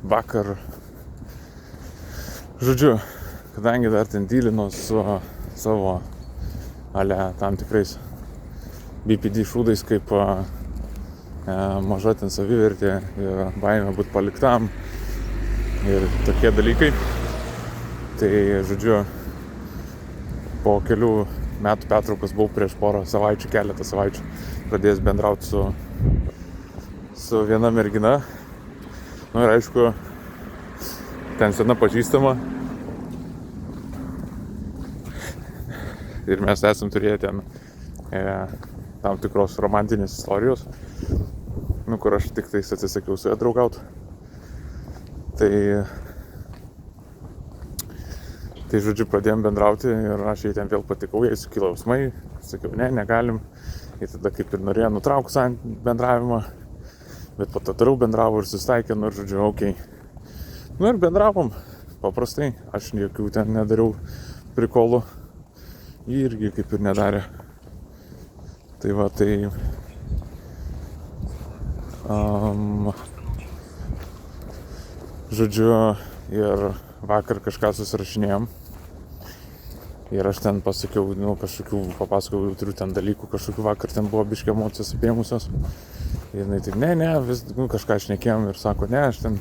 Vakar, žodžiu, kadangi dar ten dylino su savo tam tikrais BPD šūdais, kaip maža ten savivertė ir baimė būti paliktam ir tokie dalykai, tai, žodžiu, po kelių metų pertraukos buvau prieš keletą savaičių pradėjęs bendrauti su viena mergina. Ir aišku, ten sena pažįstama. Ir mes esam turėję ten tam tikros romantinės istorijos, kur aš tik tais atsisakiau su ja draugauti. Tai žodžiu, pradėjom bendrauti ir aš jai ten vėl patikau, jai sukilo jausmai, sakiau, negalim. Ir tada kaip ir norėjo nutraukti bendravimą, bet po to toliau bendravo ir susitaikė, ir žodžiu, okei. Ir bendravom paprastai, aš jokių ten nedariau prikolų, jį irgi kaip ir nedarė. Tai va, žodžiu, ir vakar kažką susirašinėjom. Ir aš ten pasakiau, papasakau, turiu ten dalykų, kažkokių vakar ten buvo biškį emocijos apėmusios. Ir jinai taip, vis kažką šnekėjom ir sako, aš ten,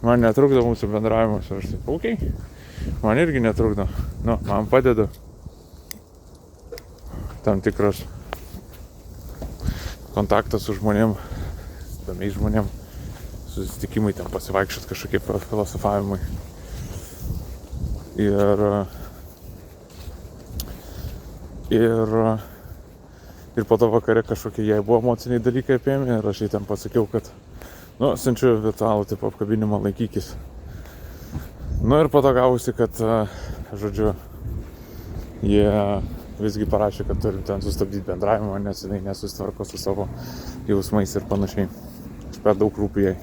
man netrukdo mūsų bendravimas. Ir aš taip, okei, man irgi netrukdo, man padeda tam tikras kontaktas su žmonėm, įdomiais žmonėm, susitikimai, ten pasivaikščiot kažkokie filosofavimai. Ir po to vakare kažkokie jai buvo emociniai dalykai apėmė ir aš jai ten pasakiau, kad siunčiu virtualų tipo apkabinimą, laikykis. Ir po to gavosi, kad, žodžiu, jie visgi parašė, kad turim ten sustabdyti bendravimą, nes jinai nesusitvarko su savo jausmais ir panašiai. Aš per daug rūpiu jai.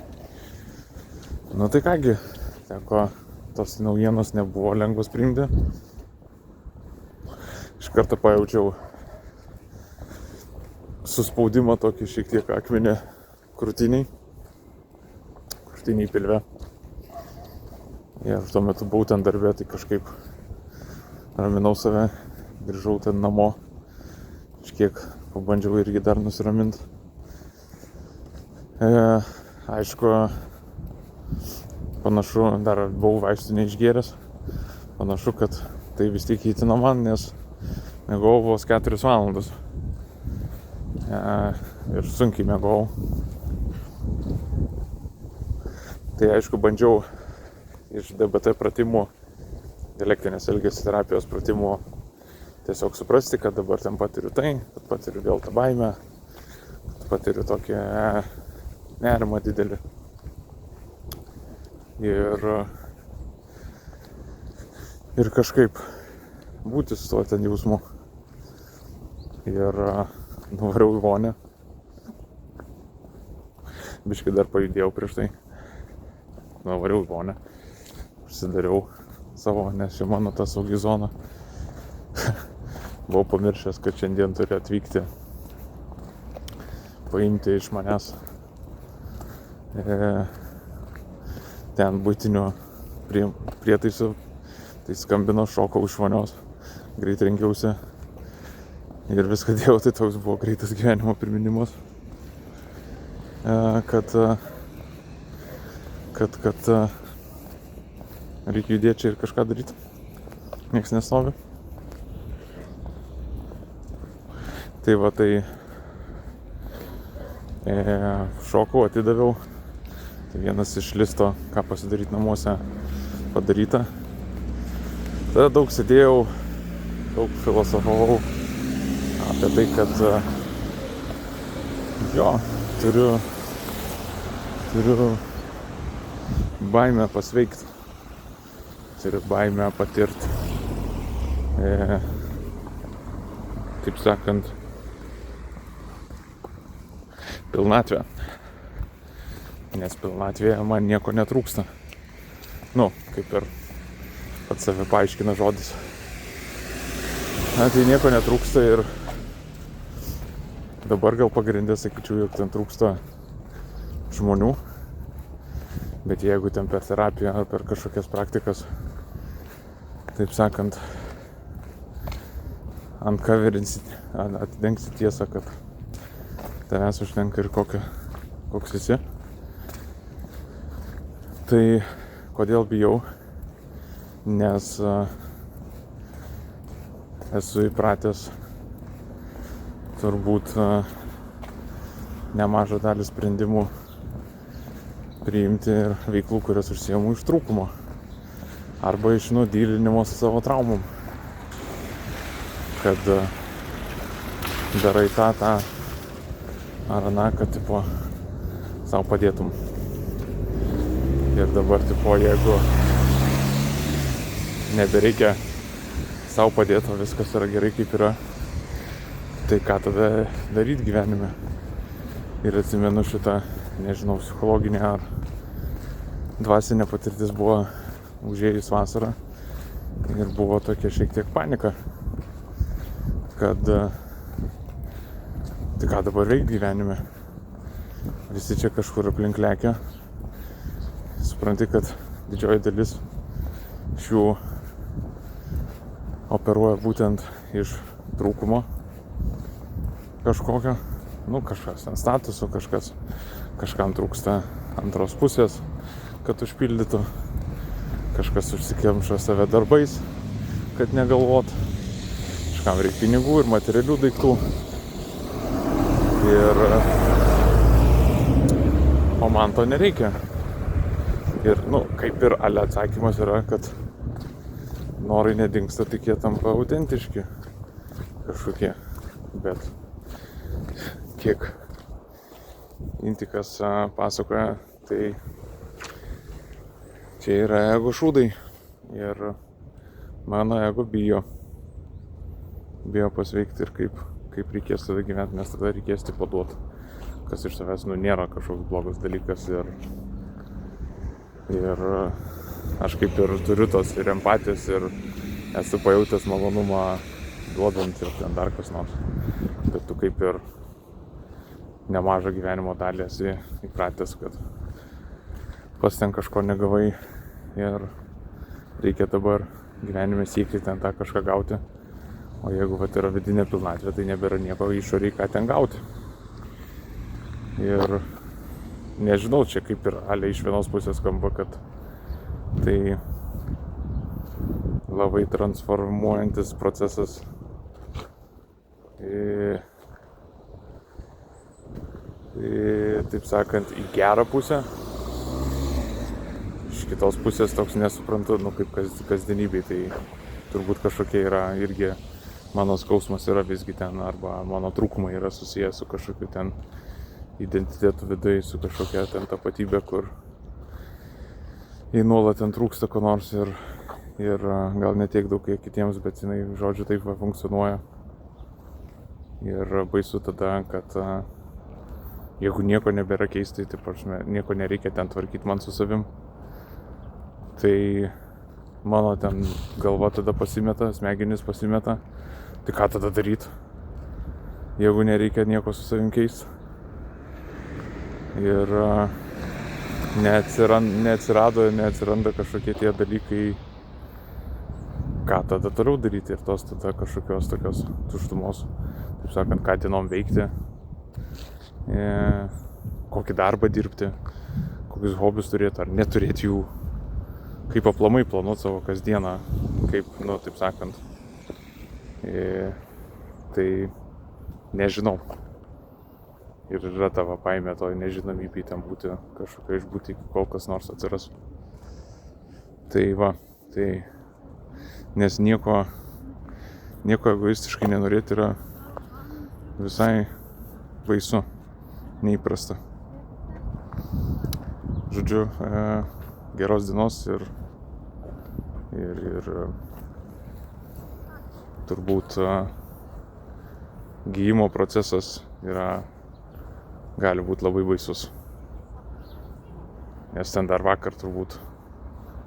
Tai kągi, teko, tos naujienos nebuvo lengvas priimti. Iš karto pajaučiau suspaudimą tokį šiek tiek akmenį krūtiniai pilve. Ir tuo metu buvau ten darbė, tai kažkaip raminau save, grįžau ten namo, kažkiek pabandžiau irgi dar nusiraminti. Aišku, panašu, dar buvau vaistų neišgėręs, panašu, kad tai vis tiek įtino man, nes miegojau vos 4 valandas. Ir sunkiai miegojau. Tai aišku, bandžiau iš DBT pratimų, dialektinės elgesio terapijos pratimų, tiesiog suprasti, kad dabar ten patiriu tai, kad patiriu vėl tą baimę, kad patiriu tokį nerimą didelį. Ir kažkaip būti su tuo ten jausmu. Ir nuvariau į vonę. Biškai dar pajudėjau prieš tai. Nuvariau į vonę. Užsidariau savo, nes čia mano ta saugi zona. Buvau pamiršęs, kad šiandien turi atvykti, paimti iš manęs ten buitinių prietaisų. Tai skambino, šokau iš vonios, greit rengiausi ir viską dėjau, tai toks buvo greitas gyvenimo priminimas, kad reikia judėti čia ir kažką daryti, nieks nestovi. Tai va, šokau, atidaviau, tai vienas iš listo, ką pasidaryti namuose, padaryta. Tada daug sėdėjau, daug filosofavau apie tai, kad turiu baimę pasveikti, turiu baimę patirti, taip sakant, pilnatvę, nes pilnatvėje man nieko netrūksta, kaip ir pats save paaiškina žodis. Tai nieko netrūksta ir dabar gal pagrindė sakyčiau, jog ten trūksta žmonių, Bet jeigu ten per terapiją ar per kažkokias praktikas, taip sakant, uncoverinsi, atidengsi tiesą, kad tavęs užtenka ir koks esi. Tai kodėl bijau? Nes esu įpratęs turbūt nemažą dalį sprendimų priimti ir veiklų, kurias užsiemu iš trūkumo arba iš nudylinimo su savo traumom, kad darai tą ar aną, kad tipo savo padėtum. Ir dabar tipo, jeigu nebereikia savo padėti, o viskas yra gerai kaip yra, tai ką tada daryti gyvenime? Ir atsimenu šitą, nežinau, psichologinė ar dvasinė patirtis buvo užėjus vasarą ir buvo tokia šiek tiek panika, kad tai ką dabar veikti gyvenime? Visi čia kažkur aplink lekia. Supranti, kad didžioji dalis šių operuoja būtent iš trūkumo kažkokio. Kažkas ant statuso, kažkam trūksta antros pusės, kad užpildytų. Kažkas užsikemša save darbais, kad negalvot. Kažkam reikia pinigų ir materialių daiktų. O man to nereikia. Ir, kaip ir ale atsakymas yra, kad norai nedingsta, tik jie tampa autentiški kažkokie. Bet kiek Intikas pasakoja, tai čia yra ego šūdai. Ir mano ego bijo pasveikti ir kaip reikės tada gyventi, nes tada reikės tipo duoti, kas iš savęs nėra kažkoks blogas dalykas. Ir aš kaip ir turiu tos ir empatijos ir esu pajautęs malonumą duodant ir ten dar kas nors. Bet tu kaip ir nemažą gyvenimo dalį esi įpratęs, kad pas ten kažko negavai ir reikia dabar gyvenime siekti ten tą kažką gauti. O jeigu yra vidinė pilnatvė, tai nebėra nieko išoriai ką ten gauti. Ir nežinau, čia kaip ir ale iš vienos pusės skamba, kad tai labai transformuojantis procesas taip sakant, į gerą pusę. Iš kitos pusės toks nesuprantu, kaip kasdienybėj, tai turbūt kažkokia yra irgi mano skausmas yra visgi ten, arba mano trūkumai yra susijęs su kažkokiu ten identitetu viduje, su kažkokia ten tapatybė, kur jai nuolat ten trūksta ko nors ir gal ne tiek daug kiek kitiems, bet jinai, žodžiu, taip funkcionuoja. Ir baisu tada, kad jeigu nieko nebėra keisti, tai nieko nereikia ten tvarkyti man su savim, tai mano ten galva tada pasimeta, smegenys pasimeta, tai ką tada daryti, jeigu nereikia nieko su savim keisti. Ir neatsiranda kažkokie tie dalykai, ką tada toliau daryti ir tos tada kažkokios tokios tuštumos, taip sakant, ką dienom veikti, kokį darbą dirbti, kokius hobius turėti ar neturėti jų, kaip aplamai planuoti savo kasdieną, kaip, taip sakant, tai nežinau. Ir yra tavo baimė toj nežinomybėj ten būti, kažkokia išbūti, kol kas nors atsiras. Tai nes nieko egoistiškai nenorėti yra visai baisu, neįprasta. Žodžiu, geros dienos ir turbūt gijimo procesas gali būti labai baisus. Nes ten dar vakar turbūt,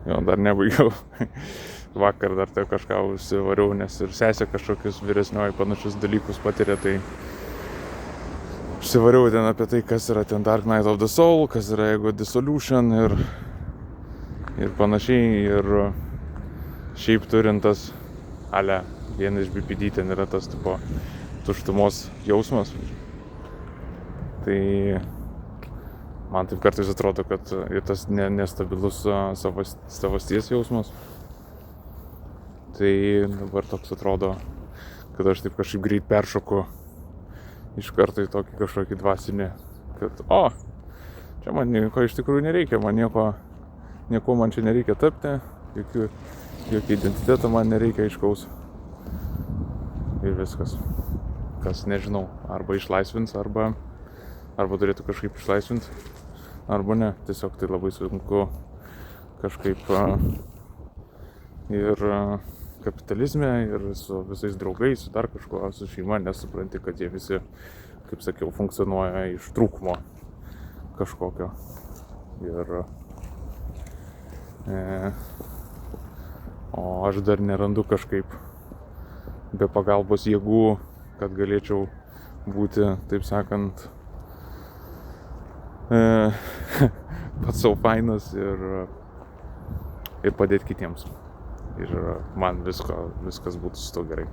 dar nebaigiau. Vakar dar tai kažką užsivariau, nes ir sesė kažkokius vyresnioji panašius dalykus patiria, tai Išsivariau ten apie tai, kas yra ten Dark Knight of the Soul, kas yra Ego Dissolution ir panašiai. Ir šiaip turintas, viena iš BPD ten yra tas tipo tuštumos jausmas. Tai man taip kartais atrodo, kad ir tas nestabilus savasties jausmas. Tai dabar toks atrodo, kad aš taip kažkaip greit peršoku iš karto į tokį kažkokį dvasinį, kad čia man nieko iš tikrųjų nereikia, nieko man čia nereikia tapti, jokio identiteto man nereikia aiškaus. Ir viskas. Kas nežinau, arba išlaisvins, arba turėtų kažkaip išlaisvinti, arba ne. Tiesiog tai labai sunku kažkaip ir kapitalizme, ir su visais draugais, su dar kažkuo, su šeima, nesupranti, kad jie visi, kaip sakiau, funkcionuoja iš trūkumo kažkokio. Ir o aš dar nerandu kažkaip be pagalbos jėgų, kad galėčiau būti, taip sakant, pats savo fainas ir padėti kitiems. Ir man viskas būtų su to gerai.